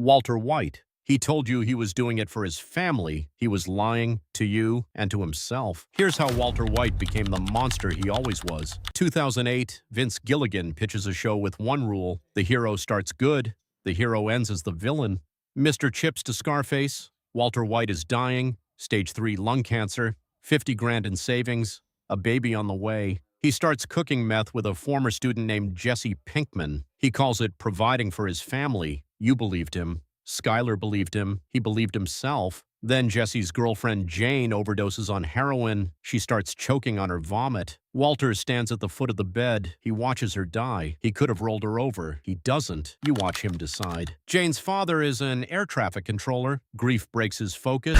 Walter White. He told you he was doing it for his family. He was lying to you and to himself. Here's how Walter White became the monster he always was. 2008, Vince Gilligan pitches a show with one rule. The hero starts good. The hero ends as the villain. Mr. Chips to Scarface. Walter White is dying. Stage 3 lung cancer. 50 grand in savings. A baby on the way. He starts cooking meth with a former student named Jesse Pinkman. He calls it providing for his family. You believed him. Skyler believed him. He believed himself. Then Jesse's girlfriend Jane overdoses on heroin. She starts choking on her vomit. Walter stands at the foot of the bed. He watches her die. He could have rolled her over. He doesn't. You watch him decide. Jane's father is an air traffic controller. Grief breaks his focus.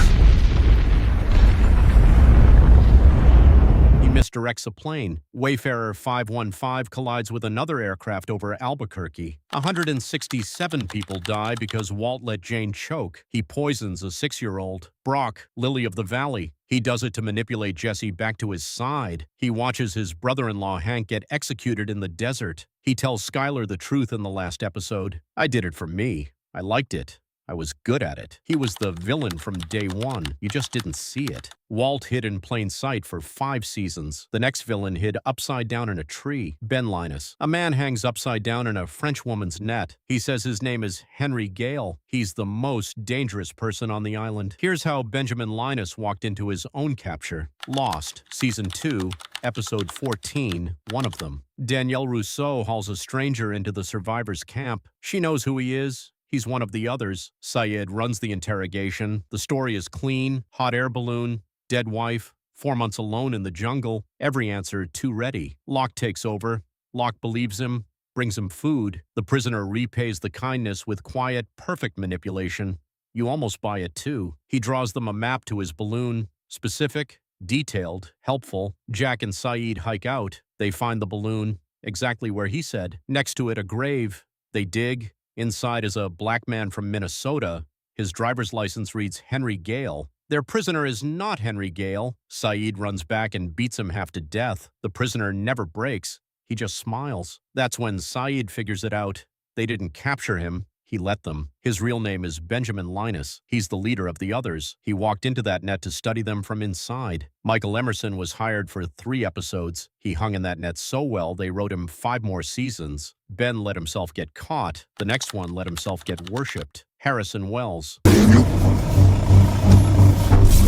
Misdirects a plane. Wayfarer 515 collides with another aircraft over Albuquerque. 167 people die because Walt let Jane choke. He poisons a 6-year-old. Brock, Lily of the Valley. He does it to manipulate Jesse back to his side. He watches his brother-in-law Hank get executed in the desert. He tells Skyler the truth in the last episode. I did it for me. I liked it. I was good at it. He was the villain from day one. You just didn't see it. Walt hid in plain sight for 5 seasons. The next villain hid upside down in a tree. Ben Linus. A man hangs upside down in a French woman's net. He says his name is Henry Gale. He's the most dangerous person on the island. Here's how Benjamin Linus walked into his own capture. Lost, Season 2, Episode 14, one of them. Danielle Rousseau hauls a stranger into the survivors' camp. She knows who he is. He's one of the others. Syed runs the interrogation. The story is clean. Hot air balloon. Dead wife. 4 months alone in the jungle. Every answer too ready. Locke takes over. Locke believes him. Brings him food. The prisoner repays the kindness with quiet, perfect manipulation. You almost buy it too. He draws them a map to his balloon. Specific, detailed, helpful. Jack and Syed hike out. They find the balloon. Exactly where he said. Next to it, a grave. They dig. Inside is a black man from Minnesota. His driver's license reads Henry Gale. Their prisoner is not Henry Gale. Syed runs back and beats him half to death. The prisoner never breaks. He just smiles. That's when Syed figures it out. They didn't capture him. He let them. His real name is Benjamin Linus. He's the leader of the others. He walked into that net to study them from inside. Michael Emerson was hired for 3 episodes. He hung in that net so well they wrote him 5 more seasons. Ben let himself get caught. The next one let himself get worshipped. Harrison Wells.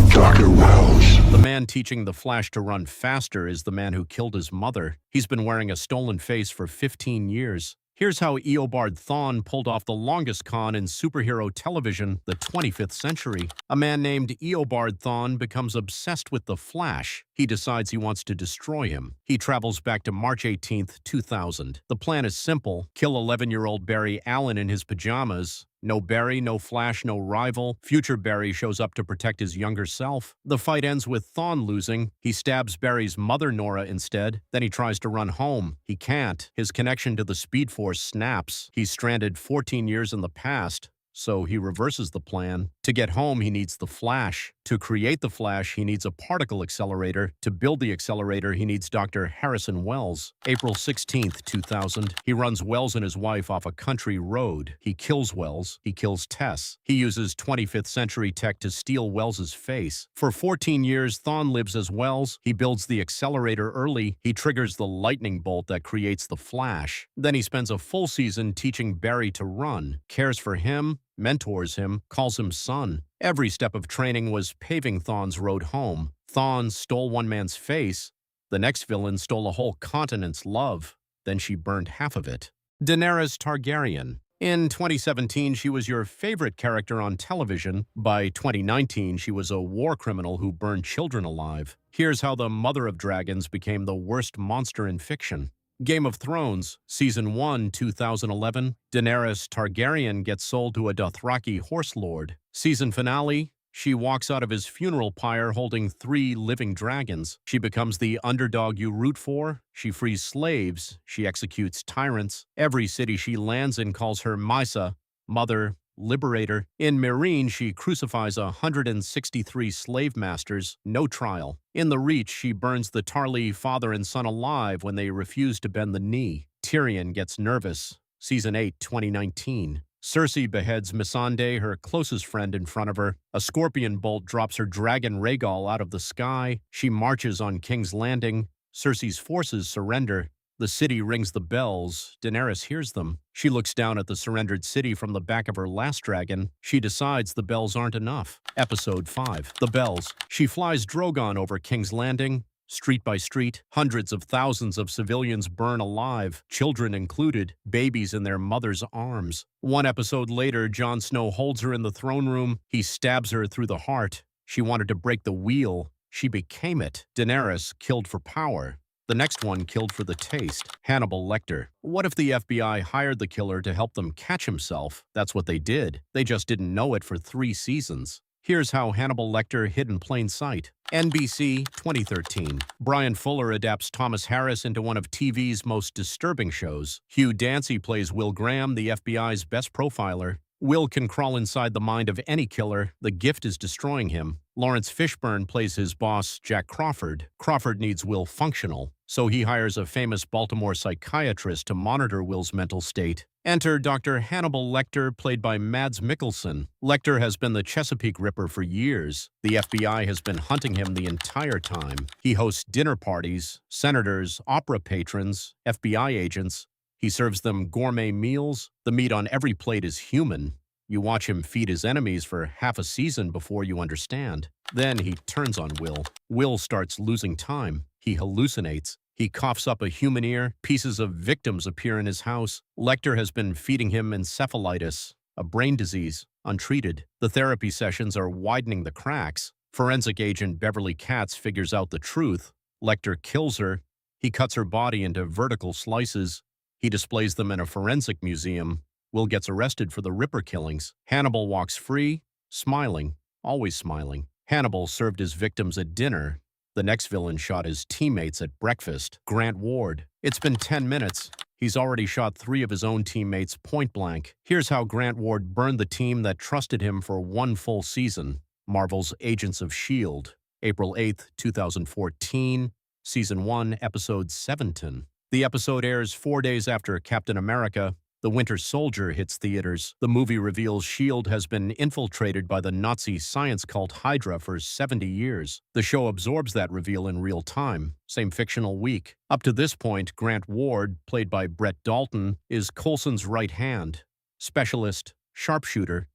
Dr. Wells. The man teaching the Flash to run faster is the man who killed his mother. He's been wearing a stolen face for 15 years. Here's how Eobard Thawne pulled off the longest con in superhero television, the 25th century. A man named Eobard Thawne becomes obsessed with the Flash. He decides he wants to destroy him. He travels back to March 18th, 2000. The plan is simple. Kill 11-year-old Barry Allen in his pajamas. No Barry, no Flash, no rival. Future Barry shows up to protect his younger self. The fight ends with Thawne losing. He stabs Barry's mother, Nora, instead. Then he tries to run home. He can't. His connection to the Speed Force snaps. He's stranded 14 years in the past. So he reverses the plan. To get home, he needs the Flash. To create the Flash, he needs a particle accelerator. To build the accelerator, he needs Dr. Harrison Wells. April 16th, 2000. He runs Wells and his wife off a country road. He kills Wells. He kills Tess. He uses 25th century tech to steal Wells's face. For 14 years, Thawne lives as Wells. He builds the accelerator early. He triggers the lightning bolt that creates the Flash. Then he spends a full season teaching Barry to run. Cares for him. Mentors him, calls him son. Every step of training was paving Thawne's road home. Thawne stole one man's face. The next villain stole a whole continent's love. Then she burned half of it. Daenerys Targaryen. In 2017, she was your favorite character on television. By 2019, she was a war criminal who burned children alive. Here's how the Mother of Dragons became the worst monster in fiction. Game of Thrones, Season 1, 2011. Daenerys Targaryen gets sold to a Dothraki horse lord. Season finale, she walks out of his funeral pyre holding 3 living dragons. She becomes the underdog you root for. She frees slaves. She executes tyrants. Every city she lands in calls her Misa, Mother, Liberator. In Meereen, she crucifies 163 slave masters, no trial. In The Reach, she burns the Tarly father and son alive when they refuse to bend the knee. Tyrion gets nervous. Season 8, 2019. Cersei beheads Missandei, her closest friend, in front of her. A scorpion bolt drops her dragon Rhaegal out of the sky. She marches on King's Landing. Cersei's forces surrender. The city rings the bells. Daenerys hears them. She looks down at the surrendered city from the back of her last dragon. She decides the bells aren't enough. Episode 5. The Bells. She flies Drogon over King's Landing. Street by street, hundreds of thousands of civilians burn alive, children included, babies in their mother's arms. One episode later, Jon Snow holds her in the throne room. He stabs her through the heart. She wanted to break the wheel. She became it. Daenerys, killed for power. The next one killed for the taste. Hannibal Lecter. What if the FBI hired the killer to help them catch himself? That's what they did. They just didn't know it for 3 seasons. Here's how Hannibal Lecter hid in plain sight. NBC, 2013. Brian Fuller adapts Thomas Harris into one of TV's most disturbing shows. Hugh Dancy plays Will Graham, the FBI's best profiler. Will can crawl inside the mind of any killer. The gift is destroying him. Lawrence Fishburne plays his boss, Jack Crawford. Crawford needs Will functional, so he hires a famous Baltimore psychiatrist to monitor Will's mental state. Enter Dr. Hannibal Lecter, played by Mads Mikkelsen. Lecter has been the Chesapeake Ripper for years. The FBI has been hunting him the entire time. He hosts dinner parties, senators, opera patrons, FBI agents. He serves them gourmet meals. The meat on every plate is human. You watch him feed his enemies for half a season before you understand. Then he turns on Will. Will starts losing time. He hallucinates. He coughs up a human ear. Pieces of victims appear in his house. Lecter has been feeding him encephalitis, a brain disease, untreated. The therapy sessions are widening the cracks. Forensic agent Beverly Katz figures out the truth. Lecter kills her. He cuts her body into vertical slices. He displays them in a forensic museum. Will gets arrested for the Ripper killings. Hannibal walks free, smiling, always smiling. Hannibal served his victims at dinner. The next villain shot his teammates at breakfast. Grant Ward. It's been 10 minutes. He's already shot 3 of his own teammates point blank. Here's how Grant Ward burned the team that trusted him for 1 full season. Marvel's Agents of S.H.I.E.L.D. April 8, 2014. Season 1, Episode 17. The episode airs 4 days after Captain America. The Winter Soldier hits theaters. The movie reveals S.H.I.E.L.D. has been infiltrated by the Nazi science cult Hydra for 70 years. The show absorbs that reveal in real time. Same fictional week. Up to this point, Grant Ward, played by Brett Dalton, is Coulson's right hand. Specialist, sharpshooter,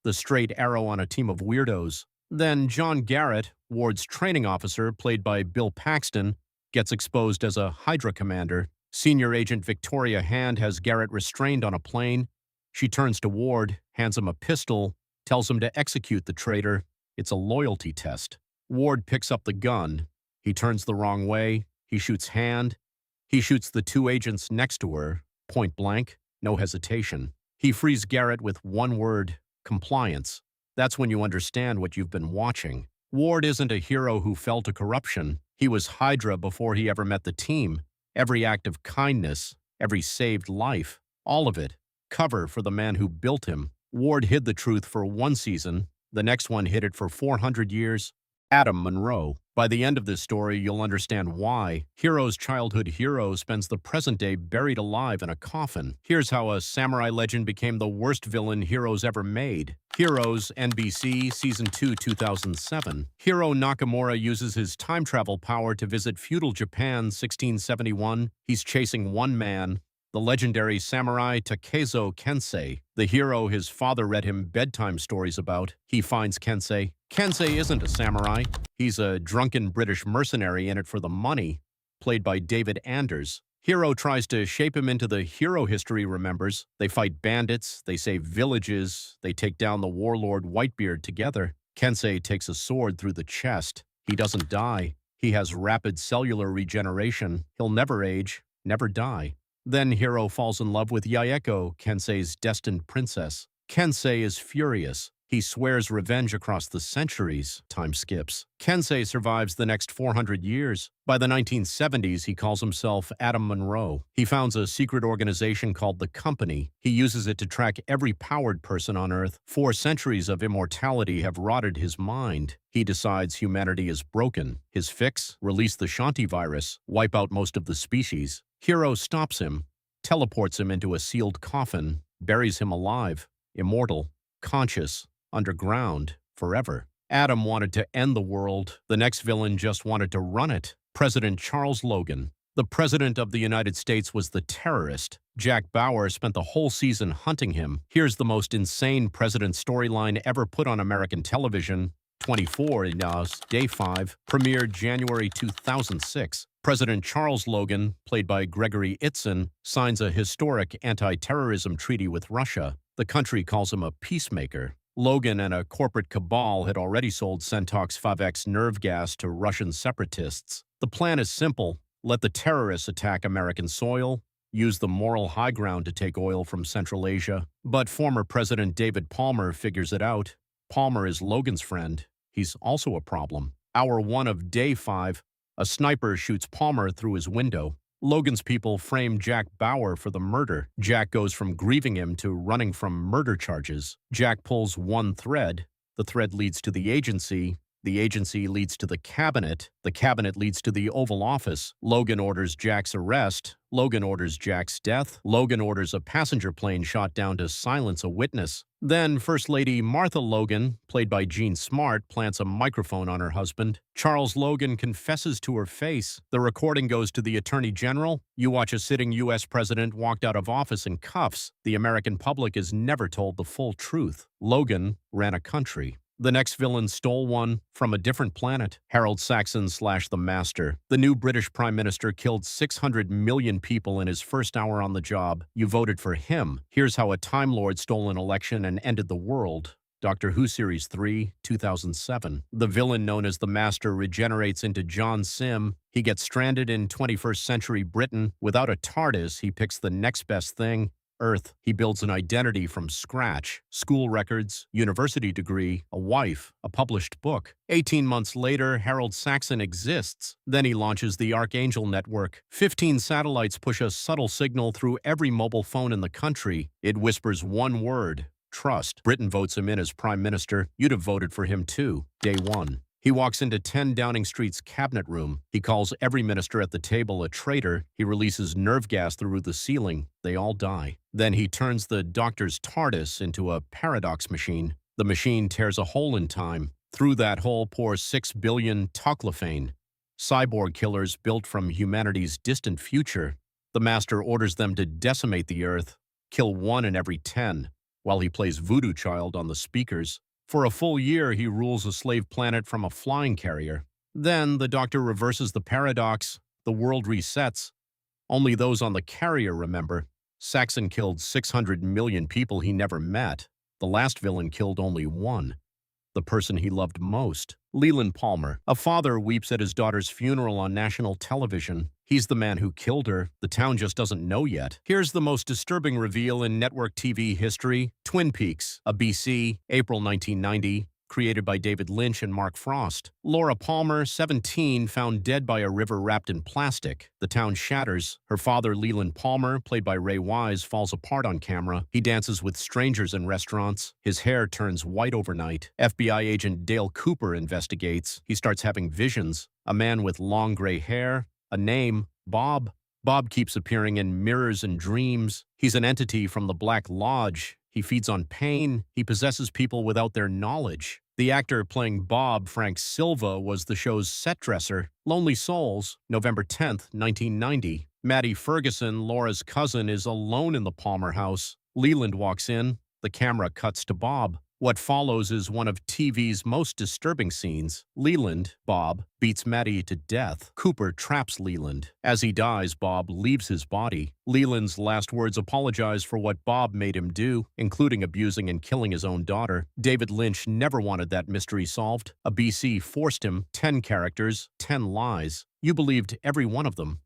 the straight arrow on a team of weirdos. Then John Garrett, Ward's training officer, played by Bill Paxton, gets exposed as a Hydra commander. Senior Agent Victoria Hand has Garrett restrained on a plane. She turns to Ward, hands him a pistol, tells him to execute the traitor. It's a loyalty test. Ward picks up the gun. He turns the wrong way. He shoots Hand. He shoots the 2 agents next to her, point blank, no hesitation. He frees Garrett with one word: compliance. That's when you understand what you've been watching. Ward isn't a hero who fell to corruption. He was Hydra before he ever met the team. Every act of kindness, every saved life, all of it, cover for the man who built him. Ward hid the truth for 1 season. The next one hid it for 400 years. Adam Monroe. By the end of this story, you'll understand why. Hero's childhood hero spends the present day buried alive in a coffin. Here's how a samurai legend became the worst villain Heroes ever made. Heroes, NBC, Season 2, 2007. Hiro Nakamura uses his time travel power to visit feudal Japan, 1671. He's chasing one man, the legendary samurai Takezo Kensei, the hero his father read him bedtime stories about. He finds Kensei. Kensei isn't a samurai. He's a drunken British mercenary in it for the money, played by David Anders. Hiro tries to shape him into the hero history remembers. They fight bandits, they save villages, they take down the warlord Whitebeard together. Kensei takes a sword through the chest. He doesn't die. He has rapid cellular regeneration. He'll never age, never die. Then Hiro falls in love with Yaeko, Kensei's destined princess. Kensei is furious. He swears revenge across the centuries. Time skips. Kensei survives the next 400 years. By the 1970s, he calls himself Adam Monroe. He founds a secret organization called The Company. He uses it to track every powered person on Earth. 4 centuries of immortality have rotted his mind. He decides humanity is broken. His fix? Release the Shanti virus, wipe out most of the species. Hiro stops him, teleports him into a sealed coffin, buries him alive. immortal, conscious, underground, forever. Adam wanted to end the world. The next villain just wanted to run it. President Charles Logan. The President of the United States was the terrorist. Jack Bauer spent the whole season hunting him. Here's the most insane president storyline ever put on American television. 24 in Day 5, premiered January 2006. President Charles Logan, played by Gregory Itzin, signs a historic anti-terrorism treaty with Russia. The country calls him a peacemaker. Logan and a corporate cabal had already sold Sentox 5X nerve gas to Russian separatists. The plan is simple. Let the terrorists attack American soil, use the moral high ground to take oil from Central Asia. But former President David Palmer figures it out. Palmer is Logan's friend. He's also a problem. Hour 1 of Day 5, a sniper shoots Palmer through his window. Logan's people frame Jack Bauer for the murder. Jack goes from grieving him to running from murder charges. Jack pulls one thread. The thread leads to the agency. The agency leads to the cabinet leads to the Oval Office. Logan orders Jack's arrest. Logan orders Jack's death. Logan orders a passenger plane shot down to silence a witness. Then First Lady Martha Logan, played by Jean Smart, plants a microphone on her husband. Charles Logan confesses to her face. The recording goes to the Attorney General. You watch a sitting U.S. president walked out of office in cuffs. The American public is never told the full truth. Logan ran a country. The next villain stole one from a different planet. Harold Saxon / the Master. The new British Prime Minister killed 600 million people in his first hour on the job. You voted for him. Here's how a Time Lord stole an election and ended the world. Doctor Who Series 3, 2007. The villain known as the Master regenerates into John Sim. He gets stranded in 21st century Britain. Without a TARDIS, he picks the next best thing. Earth. He builds an identity from scratch. School records, university degree, a wife, a published book. 18 months later, Harold Saxon exists. Then he launches the Archangel Network. 15 satellites push a subtle signal through every mobile phone in the country. It whispers one word: trust. Britain votes him in as Prime Minister. You'd have voted for him too. Day 1. He walks into 10 Downing Street's cabinet room. He calls every minister at the table a traitor. He releases nerve gas through the ceiling. They all die. Then he turns the doctor's TARDIS into a paradox machine. The machine tears a hole in time. Through that hole pours 6 billion toclophane, cyborg killers built from humanity's distant future. The Master orders them to decimate the Earth, kill 1 in every 10, while he plays Voodoo Child on the speakers. For a full year, he rules a slave planet from a flying carrier. Then, the Doctor reverses the paradox. The world resets. Only those on the carrier remember. Saxon killed 600 million people he never met. The last villain killed only 1. The person he loved most. Leland Palmer. A father weeps at his daughter's funeral on national television. He's the man who killed her. The town just doesn't know yet. Here's the most disturbing reveal in network TV history. Twin Peaks, a BC, April 1990, created by David Lynch and Mark Frost. Laura Palmer, 17, found dead by a river wrapped in plastic. The town shatters. Her father, Leland Palmer, played by Ray Wise, falls apart on camera. He dances with strangers in restaurants. His hair turns white overnight. FBI agent Dale Cooper investigates. He starts having visions. A man with long gray hair. A name, Bob. Bob keeps appearing in mirrors and dreams. He's an entity from the Black Lodge. He feeds on pain. He possesses people without their knowledge. The actor playing Bob, Frank Silva, was the show's set dresser. Lonely Souls, November 10th, 1990. Maddie Ferguson, Laura's cousin, is alone in the Palmer house. Leland walks in. The camera cuts to Bob. What follows is one of TV's most disturbing scenes. Leland, Bob, beats Maddie to death. Cooper traps Leland. As he dies, Bob leaves his body. Leland's last words apologize for what Bob made him do, including abusing and killing his own daughter. David Lynch never wanted that mystery solved. A BC forced him. 10 characters, 10 lies. You believed every one of them.